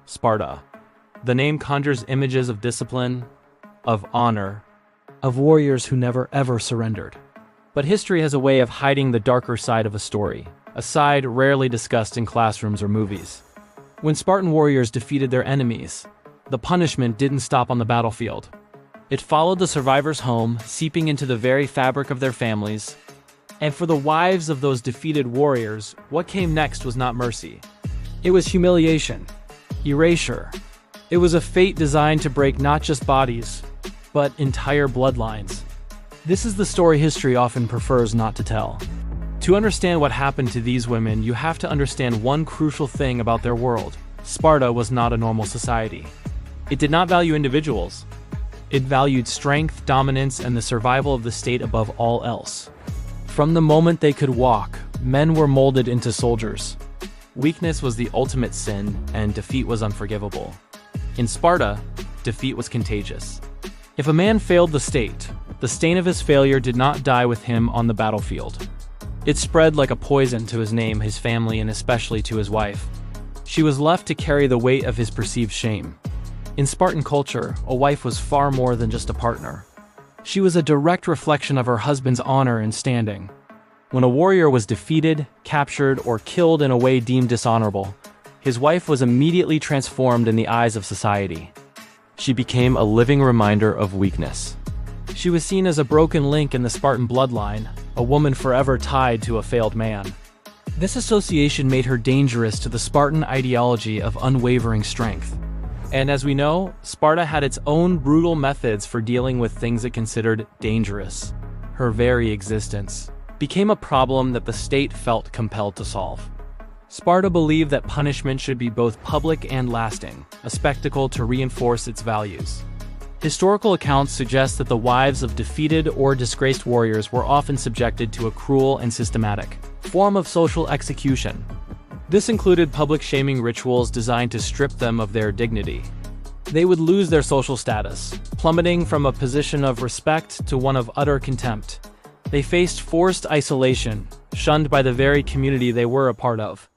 Sparta. The name conjures images of discipline, of honor, of warriors who never ever surrendered. But history has a way of hiding the darker side of a story, a side rarely discussed in classrooms or movies. When Spartan warriors defeated their enemies, the punishment didn't stop on the battlefield. It followed the survivors home, seeping into the very fabric of their families. And for the wives of those defeated warriors, what came next was not mercy. It was humiliation, erasure. It was a fate designed to break not just bodies, but entire bloodlines. This is the story history often prefers not to tell. To understand what happened to these women, you have to understand one crucial thing about their world. Sparta was not a normal society. It did not value individuals. It valued strength, dominance, and the survival of the state above all else. From the moment they could walk, men were molded into soldiers. Weakness was the ultimate sin, and defeat was unforgivable. In Sparta, defeat was contagious. If a man failed the state, the stain of his failure did not die with him on the battlefield. It spread like a poison to his name, his family, and especially to his wife. She was left to carry the weight of his perceived shame. In Spartan culture, a wife was far more than just a partner. She was a direct reflection of her husband's honor and standing. When a warrior was defeated, captured, or killed in a way deemed dishonorable, his wife was immediately transformed in the eyes of society. She became a living reminder of weakness. She was seen as a broken link in the Spartan bloodline, a woman forever tied to a failed man. This association made her dangerous to the Spartan ideology of unwavering strength. And as we know, Sparta had its own brutal methods for dealing with things it considered dangerous. Her very existence became a problem that the state felt compelled to solve. Sparta believed that punishment should be both public and lasting, a spectacle to reinforce its values. Historical accounts suggest that the wives of defeated or disgraced warriors were often subjected to a cruel and systematic form of social execution. This included public shaming rituals designed to strip them of their dignity. They would lose their social status, plummeting from a position of respect to one of utter contempt. They faced forced isolation, shunned by the very community they were a part of.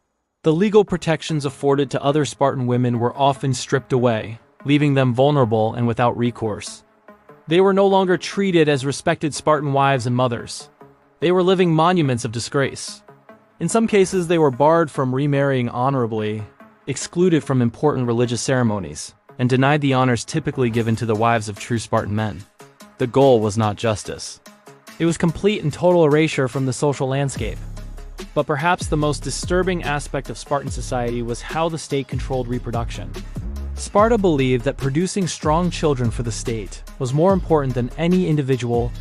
The legal protections afforded to other Spartan women were often stripped away, leaving them vulnerable and without recourse. They were no longer treated as respected Spartan wives and mothers. They were living monuments of disgrace. In some cases, they were barred from remarrying honorably, excluded from important religious ceremonies, and denied the honors typically given to the wives of true Spartan men. The goal was not justice. It was complete and total erasure from the social landscape. But perhaps the most disturbing aspect of Spartan society was how the state controlled reproduction. Sparta believed that producing strong children for the state was more important than any individual's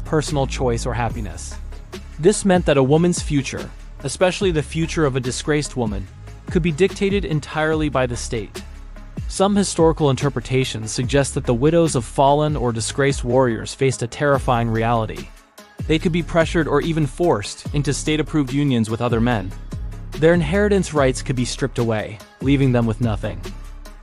personal choice or happiness. This meant that a woman's future, especially the future of a disgraced woman, could be dictated entirely by the state. Some historical interpretations suggest that the widows of fallen or disgraced warriors faced a terrifying reality. They could be pressured or even forced into state-approved unions with other men. Their inheritance rights could be stripped away, leaving them with nothing.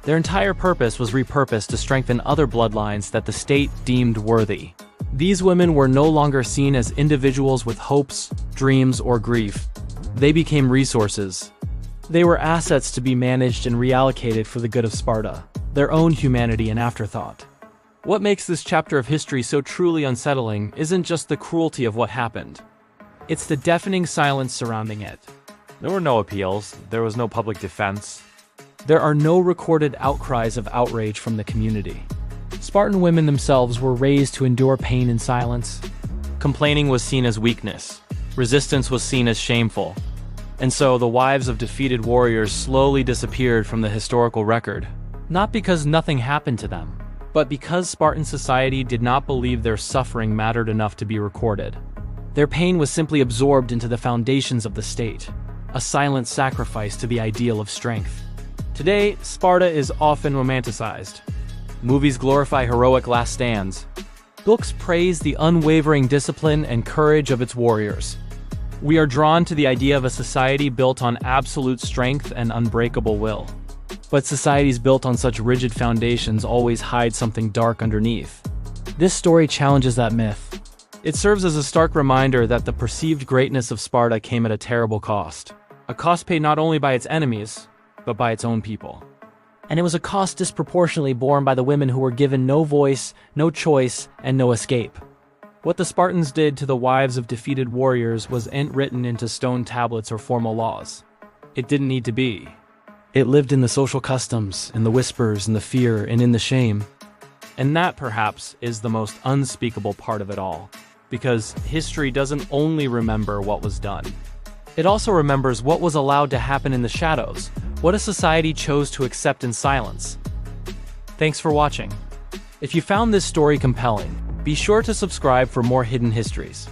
Their entire purpose was repurposed to strengthen other bloodlines that the state deemed worthy. These women were no longer seen as individuals with hopes, dreams, or grief. They became resources. They were assets to be managed and reallocated for the good of Sparta, their own humanity and afterthought. What makes this chapter of history so truly unsettling isn't just the cruelty of what happened. It's the deafening silence surrounding it. There were no appeals. There was no public defense. There are no recorded outcries of outrage from the community. Spartan women themselves were raised to endure pain in silence. Complaining was seen as weakness. Resistance was seen as shameful. And so the wives of defeated warriors slowly disappeared from the historical record, not because nothing happened to them, but because Spartan society did not believe their suffering mattered enough to be recorded. Their pain was simply absorbed into the foundations of the state, a silent sacrifice to the ideal of strength. Today, Sparta is often romanticized. Movies glorify heroic last stands. Books praise the unwavering discipline and courage of its warriors. We are drawn to the idea of a society built on absolute strength and unbreakable will. But societies built on such rigid foundations always hide something dark underneath. This story challenges that myth. It serves as a stark reminder that the perceived greatness of Sparta came at a terrible cost. A cost paid not only by its enemies, but by its own people. And it was a cost disproportionately borne by the women who were given no voice, no choice, and no escape. What the Spartans did to the wives of defeated warriors wasn't written into stone tablets or formal laws. It didn't need to be. It lived in the social customs, in the whispers, in the fear, and in the shame. And that, perhaps, is the most unspeakable part of it all. Because history doesn't only remember what was done. It also remembers what was allowed to happen in the shadows, what a society chose to accept in silence. Thanks for watching. If you found this story compelling, be sure to subscribe for more hidden histories.